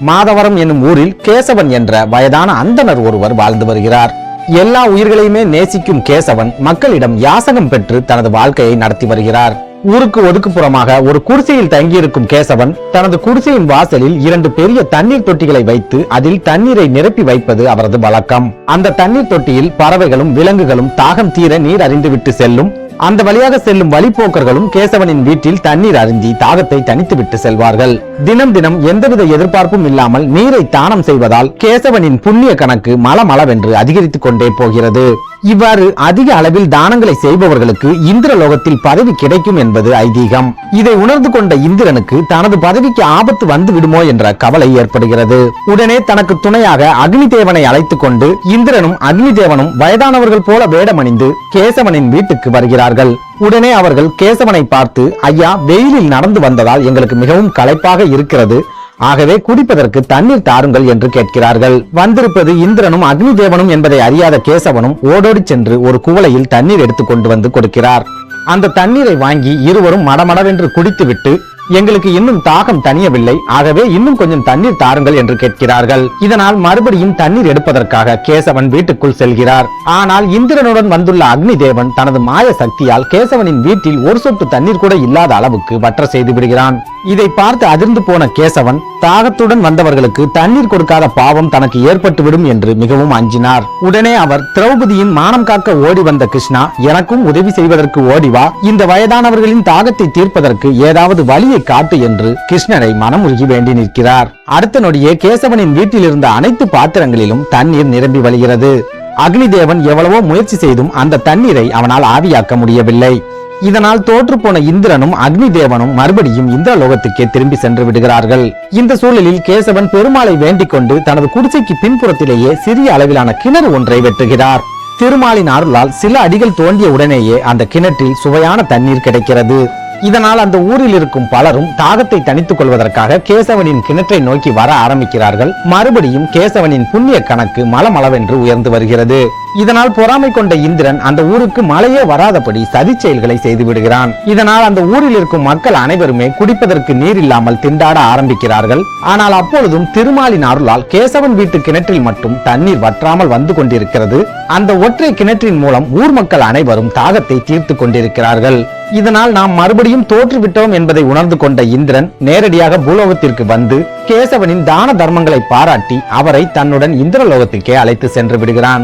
மாதவரம் என்னும் ஊரில் கேசவன் என்ற வயதான அந்தணர் ஒருவர் வாழ்ந்து வருகிறார். எல்லா உயிர்களையுமே நேசிக்கும் கேசவன் மக்களிடம் யாசகம் பெற்று தனது வாழ்க்கையை நடத்தி வருகிறார். ஊருக்கு ஒதுக்குப்புறமாக ஒரு குடிசையில் தங்கியிருக்கும் கேசவன் தனது குடிசையின் வாசலில் 2 பெரிய தண்ணீர் தொட்டிகளை வைத்து அதில் தண்ணீரை நிரப்பி வைப்பது அவரது வழக்கம். அந்த தண்ணீர் தொட்டியில் பறவைகளும் விலங்குகளும் தாகம் தீர நீர் அறிந்துவிட்டு செல்லும். அந்த வழியாக செல்லும் வழிபோக்கர்களும் கேசவனின் வீட்டில் தண்ணீர் அருந்தி தாகத்தை தணித்துவிட்டு செல்வார்கள். தினம் தினம் எந்தவித எதிர்பார்ப்பும் இல்லாமல் நீரை தானம் செய்வதால் கேசவனின் புண்ணிய கணக்கு மளமளவென்று அதிகரித்துக் கொண்டே போகிறது. இவ்வாறு அதிக அளவில் தானங்களை செய்பவர்களுக்கு இந்திரலோகத்தில் பதவி கிடைக்கும் என்பது ஐதீகம். இதை உணர்ந்து கொண்ட இந்திரனுக்கு தனது பதவிக்கு ஆபத்து வந்து விடுமோ என்ற கவலை ஏற்படுகிறது. உடனே தனக்கு துணையாக அக்னி தேவனை அழைத்துக் கொண்டு இந்திரனும் அக்னி தேவனும் வயதானவர்கள் போல வேடமணிந்து கேசவனின் வீட்டுக்கு வருகிறார்கள். உடனே அவர்கள் கேசவனை பார்த்து, ஐயா, வெயிலில் நடந்து வந்ததால் எங்களுக்கு மிகவும் களைப்பாக இருக்கிறது, ஆகவே குடிப்பதற்கு தண்ணீர் தாருங்கள் என்று கேட்கிறார்கள். வந்திருப்பது இந்திரனும் அக்னி தேவனும் என்பதை அறியாத கேசவனும் ஓடோடி சென்று ஒரு குவளையில் தண்ணீர் எடுத்துக் கொண்டு வந்து கொடுக்கிறார். அந்த தண்ணீரை வாங்கி இருவரும் மடமடவென்று குடித்துவிட்டு, எங்களுக்கு இன்னும் தாகம் தணியவில்லை, ஆகவே இன்னும் கொஞ்சம் தண்ணீர் தாருங்கள் என்று கேட்கிறார்கள். இதனால் மறுபடியும் தண்ணீர் எடுப்பதற்காக கேசவன் வீட்டுக்குள் செல்கிறார். ஆனால் இந்திரனுடன் வந்துள்ள அக்னி தேவன் தனது மாய சக்தியால் கேசவனின் வீட்டில் ஒரு சொட்டு தண்ணீர் கூட இல்லாத அளவுக்கு வற்ற செய்து விடுகிறான். இதை பார்த்து அதிர்ந்து போன கேசவன் தாகத்துடன் வந்தவர்களுக்கு தண்ணீர் கொடுக்காத பாவம் தனக்கு ஏற்பட்டுவிடும் என்று மிகவும் அஞ்சினார். உடனே அவர் திரௌபதியின் மானம் காக்க ஓடி வந்த கிருஷ்ணா, எனக்கும் உதவி செய்வதற்கு ஓடிவா, இந்த வயதானவர்களின் தாகத்தை தீர்ப்பதற்கு ஏதாவது வழியை காட்டு என்று கிருஷ்ணனை மனமுருகி வேண்டி நிற்கிறார். அடுத்த நொடியே கேசவனின் வீட்டில் இருந்த அனைத்து பாத்திரங்களிலும் தண்ணீர் நிரம்பி வழிகிறது. அக்னி தேவன் எவ்வளவோ முயற்சி செய்தும் அந்த தண்ணீரை அவனால் ஆவியாக்க முடியவில்லை. இதனால் தோற்று போன இந்திரனும் அக்னி தேவனும் மறுபடியும் இந்திரலோகத்துக்கே திரும்பி சென்று விடுகிறார்கள். இந்த சூழலில் கேசவன் பெருமாளை வேண்டிக் கொண்டு தனது குடிசைக்கு பின்புறத்திலேயே சிறிய அளவிலான கிணறு ஒன்றை வெட்டுகிறார். திருமாலின் அருளால் சில அடிகள் தோண்டிய உடனேயே அந்த கிணற்றில் சுவையான தண்ணீர் கிடைக்கிறது. இதனால் அந்த ஊரில் இருக்கும் பலரும் தாகத்தை தணித்துக் கொள்வதற்காக கேசவனின் கிணற்றை நோக்கி வர ஆரம்பிக்கிறார்கள். மறுபடியும் கேசவனின் புண்ணிய கணக்கு மளமளவென்று உயர்ந்து வருகிறது. இதனால் பொறாமை கொண்ட இந்திரன் அந்த ஊருக்கு மழையே வராதபடி சதி செயல்களை செய்து விடுகிறான். இதனால் அந்த ஊரில் இருக்கும் மக்கள் அனைவருமே குடிப்பதற்கு நீர் இல்லாமல் திண்டாட ஆரம்பிக்கிறார்கள். ஆனால் அப்பொழுதும் திருமாலின் அருளால் கேசவன் வீட்டு கிணற்றில் மட்டும் தண்ணீர் வற்றாமல் வந்து கொண்டிருக்கிறது. அந்த ஒற்றை கிணற்றின் மூலம் ஊர் மக்கள் அனைவரும் தாகத்தை தீர்த்து கொண்டிருக்கிறார்கள். இதனால் நாம் மறுபடியும் தோற்றுவிட்டோம் என்பதை உணர்ந்து கொண்ட இந்திரன் நேரடியாக பூலோகத்திற்கு வந்து கேசவனின் தான தர்மங்களை பாராட்டி அவரை தன்னுடன் இந்திரலோகத்துக்கே அழைத்து சென்று விடுகிறான்.